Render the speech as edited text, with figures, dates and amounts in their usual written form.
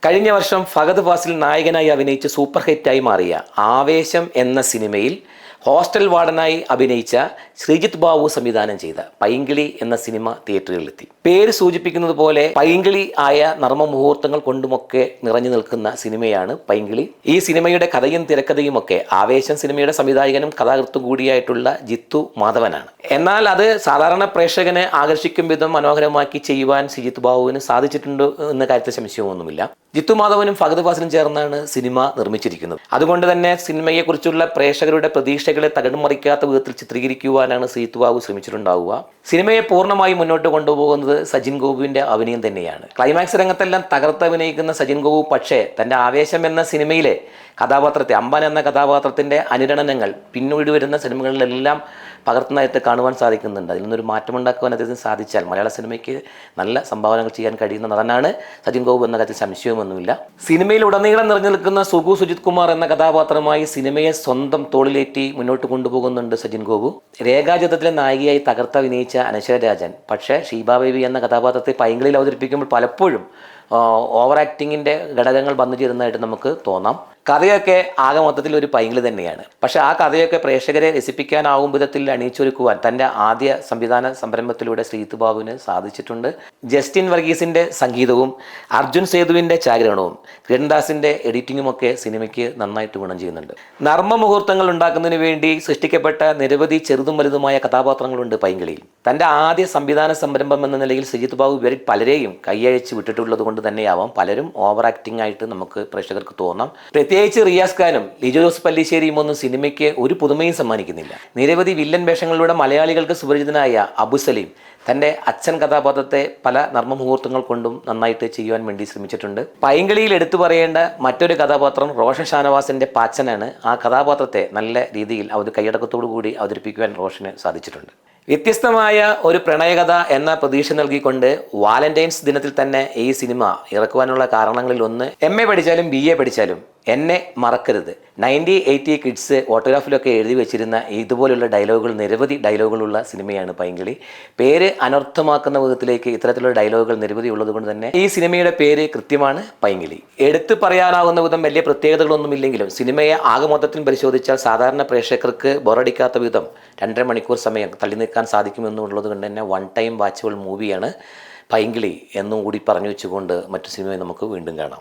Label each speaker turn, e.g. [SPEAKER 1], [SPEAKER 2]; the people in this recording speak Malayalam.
[SPEAKER 1] കഴിഞ്ഞ വർഷം ഫഹദ് ഫാസിൽ നായകനായി അഭിനയിച്ച് സൂപ്പർ ഹിറ്റായി മാറിയ ആവേശം എന്ന സിനിമയിൽ ഹോസ്റ്റൽ വാർഡനായി അഭിനയിച്ച ശ്രീജിത്ത് ബാബു സംവിധാനം ചെയ്ത പൈങ്കിളി എന്ന സിനിമ തിയേറ്ററുകളിലെത്തി. പേര് സൂചിപ്പിക്കുന്നത് പോലെ പൈങ്കിളി ആയ നർമ്മ മുഹൂർത്തങ്ങൾ കൊണ്ടുമൊക്കെ നിറഞ്ഞു നിൽക്കുന്ന സിനിമയാണ് പൈങ്കിളി. ഈ സിനിമയുടെ കഥയും തിരക്കഥയുമൊക്കെ ആവേശം സിനിമയുടെ സംവിധായകനും കഥാകൃത്തും കൂടിയായിട്ടുള്ള ജിത്തു മാധവനാണ്. എന്നാൽ അത് സാധാരണ പ്രേക്ഷകനെ ആകർഷിക്കും വിധം മനോഹരമാക്കി ചെയ്യുവാൻ ശ്രീജിത്ത് ബാബുവിന് സാധിച്ചിട്ടുണ്ട് എന്ന കാര്യത്തിൽ സംശയമൊന്നുമില്ല. ജിത്തു മാധവനും ഫഹദ് ഫാസിലും ചേർന്നാണ് സിനിമ നിർമ്മിച്ചിരിക്കുന്നത്. അതുകൊണ്ട് തന്നെ സിനിമയെക്കുറിച്ചുള്ള പ്രേക്ഷകരുടെ പ്രതീക്ഷകളെ തകിടുമറിക്കാത്ത വിധത്തിൽ ചിത്രീകരിക്കുവാനാണ് ശ്രീജിത്ത് ബാബു ശ്രമിച്ചിട്ടുണ്ടാവുക. സിനിമയെ പൂർണ്ണമായി മുന്നോട്ട് കൊണ്ടുപോകുന്നത് സജിൻ ഗോപുവിൻ്റെ അഭിനയം തന്നെയാണ്. ക്ലൈമാക്സ് രംഗത്തെല്ലാം തകർത്തഭിനയിക്കുന്ന സജിൻ ഗോപു പക്ഷേ തൻ്റെ ആവേശം എന്ന സിനിമയിലെ കഥാപാത്രത്തെ, അമ്പൻ എന്ന കഥാപാത്രത്തിൻ്റെ അനുരണനങ്ങൾ പിന്നീട് വരുന്ന സിനിമകളിലെല്ലാം പകർത്തുന്നതായിട്ട് കാണുവാൻ സാധിക്കുന്നുണ്ട്. അതിൽ നിന്നൊരു മാറ്റമുണ്ടാക്കുവാൻ അദ്ദേഹത്തിന് സാധിച്ചാൽ മലയാള സിനിമയ്ക്ക് നല്ല സംഭാവനകൾ ചെയ്യാൻ കഴിയുന്ന നടനാണ് സജിൻ ഗോപു എന്ന കാര്യത്തിൽ സംശയമൊന്നുമില്ല. സിനിമയിൽ ഉടനീളം നിറഞ്ഞു നിൽക്കുന്ന സുഗു സുജിത് കുമാർ എന്ന കഥാപാത്രമായി സിനിമയെ സ്വന്തം തോളിലേറ്റി മുന്നോട്ട് കൊണ്ടുപോകുന്നുണ്ട് സജിൻ ഗോപു. രേഖാചിത്രത്തിലെ നായികയായി തകർത്തഭിനയിച്ച അനശ്വര രാജൻ പക്ഷേ ഷീബ ബേബി എന്ന കഥാപാത്രത്തെ പൈങ്കിളിയിൽ അവതരിപ്പിക്കുമ്പോൾ പലപ്പോഴും ഓവർ ആക്ടിങ്ങിൻ്റെ ഘടകങ്ങൾ വന്നു ചേരുന്നതായിട്ട് നമുക്ക് തോന്നാം. കഥയൊക്കെ ആകെ മൊത്തത്തിൽ ഒരു പൈങ്കിളി തന്നെയാണ്. പക്ഷേ ആ കഥയൊക്കെ പ്രേക്ഷകരെ രസിപ്പിക്കാനാവും വിധത്തിൽ അണിയിച്ചൊരുക്കുവാൻ തൻ്റെ ആദ്യ സംവിധാന സംരംഭത്തിലൂടെ ശ്രീജിത്ത് ബാബുവിന് സാധിച്ചിട്ടുണ്ട്. ജസ്റ്റിൻ വർഗീസിൻ്റെ സംഗീതവും അർജുൻ സേതുവിൻ്റെ ഛായാഗ്രഹണവും കിരൺദാസിൻ്റെ എഡിറ്റിങ്ങുമൊക്കെ സിനിമയ്ക്ക് നന്നായിട്ട് ഗുണം ചെയ്യുന്നുണ്ട്. നർമ്മ മുഹൂർത്തങ്ങൾ ഉണ്ടാക്കുന്നതിന് വേണ്ടി സൃഷ്ടിക്കപ്പെട്ട നിരവധി ചെറുതും വലുതുമായ കഥാപാത്രങ്ങളുണ്ട് പൈങ്കിളിയിൽ. തൻ്റെ ആദ്യ സംവിധാന സംരംഭം എന്ന നിലയിൽ ശ്രീജിത്ത് ബാബു ഇവരിൽ പലരെയും കൈയഴിച്ച് വിട്ടിട്ടുള്ളത് കൊണ്ട് തന്നെയാവാം പലരും ഓവർ ആക്ടിംഗ് ആയിട്ട് നമുക്ക് പ്രേക്ഷകർക്ക് തോന്നാം. പ്രത്യേകിച്ച് റിയാസ് ഖാനും ലിജോ ജോസ് പല്ലിശ്ശേരിയും ഒന്നും സിനിമയ്ക്ക് ഒരു പുതുമയും സമ്മാനിക്കുന്നില്ല. നിരവധി വില്ലൻ വേഷങ്ങളിലൂടെ മലയാളികൾക്ക് സുപരിചിതനായ അബു സലീം തൻ്റെ അച്ഛൻ കഥാപാത്രത്തെ പല നർമ്മ മുഹൂർത്തങ്ങൾ കൊണ്ടും നന്നായിട്ട് ചെയ്യുവാൻ വേണ്ടി ശ്രമിച്ചിട്ടുണ്ട്. പൈങ്കിളിയിൽ എടുത്തു പറയേണ്ട മറ്റൊരു കഥാപാത്രം റോഷൻ ഷാനവാസിൻ്റെ പാച്ചനാണ്. ആ കഥാപാത്രത്തെ നല്ല രീതിയിൽ കൈയടക്കത്തോടു കൂടി അവതരിപ്പിക്കുവാൻ റോഷന് സാധിച്ചിട്ടുണ്ട്. വ്യത്യസ്തമായ ഒരു പ്രണയകഥ എന്ന പ്രതീക്ഷ നൽകിക്കൊണ്ട് വാലന്റൈൻസ് ദിനത്തിൽ തന്നെ ഈ സിനിമ ഇറക്കുവാനുള്ള കാരണങ്ങളിൽ ഒന്ന്, MA പഠിച്ചാലും BA പഠിച്ചാലും എന്നെ മറക്കരുത്. 90-80 കിഡ്സ് ഓട്ടോഗ്രാഫിലൊക്കെ എഴുതി വെച്ചിരുന്ന ഇതുപോലുള്ള ഡയലോഗുകൾ, നിരവധി ഡയലോഗുകളുള്ള സിനിമയാണ് പൈങ്കിളി. പേര് അനർത്ഥമാക്കുന്ന വിധത്തിലേക്ക് ഇത്തരത്തിലുള്ള ഡയലോഗുകൾ നിരവധി ഉള്ളത് കൊണ്ട് തന്നെ ഈ സിനിമയുടെ പേര് കൃത്യമാണ് പൈങ്കിളി. എടുത്തു പറയാനാവുന്ന വിധം വലിയ പ്രത്യേകതകളൊന്നുമില്ലെങ്കിലും സിനിമയെ ആകെ മൊത്തത്തിൽ പരിശോധിച്ചാൽ സാധാരണ പ്രേക്ഷകർക്ക് ബോറടിക്കാത്ത വിധം 2.5 മണിക്കൂർ സമയം തള്ളി നിൽക്കാൻ സാധിക്കുമെന്നുള്ളത് കൊണ്ട് തന്നെ വൺ ടൈം വാച്ചബിൾ മൂവിയാണ് പൈങ്കിളി എന്നും കൂടി പറഞ്ഞു വെച്ചുകൊണ്ട് മറ്റു സിനിമയെ നമുക്ക് വീണ്ടും കാണാം.